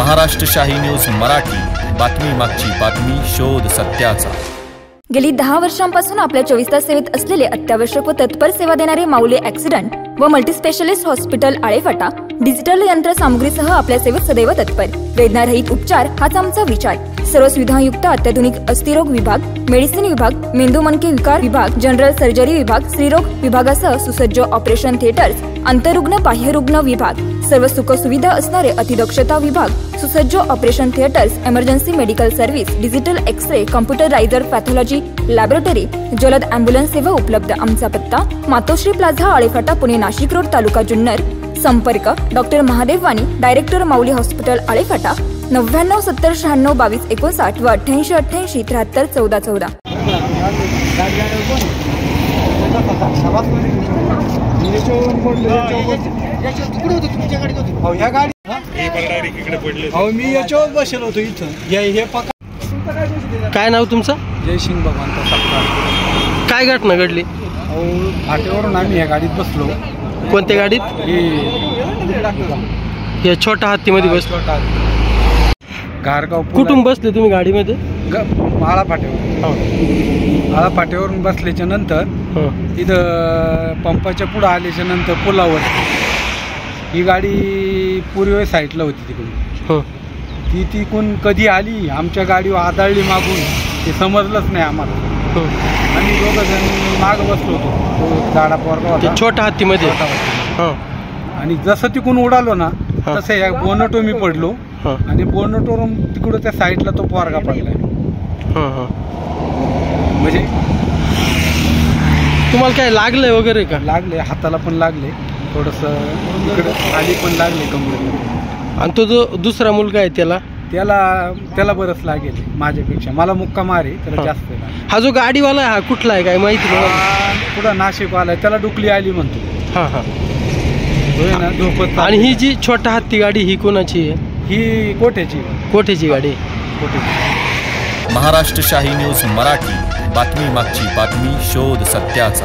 महाराष्ट्र शाही न्यूज मराठी, बातमी मागची बातमी, शोध सत्याचा। गेली 10 वर्षांपासून आपल्या 24 तास सेवेत असलेले अत्यावश्यक व तत्पर सेवा देणारे माऊली ॲक्सिडेंट व मल्टीस्पेशालिस्ट हॉस्पिटल आळेफाटा डिजिटल यंत्रसामुग्रीसह आपल्या सेवेत सदैव तत्पर। वेदनारहित उपचार हाच आमचा विचार। सर्व सुविधायुक्त अत्याधुनिक अस्थिरोग विभाग, मेडिसिन विभाग, मेंदू मनके विकार विभाग, जनरल सर्जरी विभाग, स्त्रीरोग विभागासह सुसज्ज ऑपरेशन थिएटर्स, अंतरुग्ण बाह्यरुग्ण विभाग, सर्व सुख सुविधा असणारे अतिदक्षता विभाग, सुसज्ज operation theatres, emergency medical service, digital X-ray, computerised pathology laboratory, जलद ॲम्ब्युलन्स सेवा उपलब्ध। आमचा पत्ता मातोश्री प्लाझा आळेफाटा पुणे नाशिक रोड तालुका जुन्नर। संपर्क doctor Mahadev Wani, director Mauli hospital Alephata 99 70 96 22 59 व 88 88 73 14 14। मी याच्यावर बसेल होतो इथं। काय नाव तुमचं? जयसिंग भगवंत सपकाळ। काय घटना घडली? फाटेवरून आम्ही या गाडीत बसलो। कोणत्या गाडीत? या छोटा हत्तीमध्ये बसलो। घारगाव कुठून बसले तुम्ही गाडीमध्ये? आळा फाट्यावर। आळा फाट्यावरून बसल्याच्या नंतर इथं पंपाच्या पुढे आल्याच्या नंतर पुलावर ही गाडी पूर्व साईडला होती तिकडून। ती तिकून कधी आली आमच्या गाडीवर आदळली मागून ते समजलंच नाही आम्हाला। आम्ही दोघं जण माग बसलो होतो। तो जाडा पोरगा होता छोटा हत्तीमध्ये। आणि जसं तिकून उडालो ना तसं या बोनटो मी पडलो आणि बोनटवरून तिकडं त्या साईडला तो पोरगा पडलाय। म्हणजे तुम्हाला काय लागलंय वगैरे का? लागले, हाताला पण लागले, थोडस इकडे खाली पण लागले कमरेला। आणि तो जो दुसरा मुलगा आहे त्याला बरंच लागेल माझ्यापेक्षा। मला मुक्का मारे त्याला जास्त लागेल। हा जो गाडीवाला आहे हा कुठला आहे काय माहिती मला? पुढं नाशिकवाला आहे, त्याला डुकली आली म्हणतो। होय ना, झोपत। आणि ही जी छोटा हत्ती गाडी ही कोणाची आहे? ही कोठ्याची गाडी। महाराष्ट्र शाही न्यूज मराठी, बातमी मागची बातमी, शोध सत्याचा।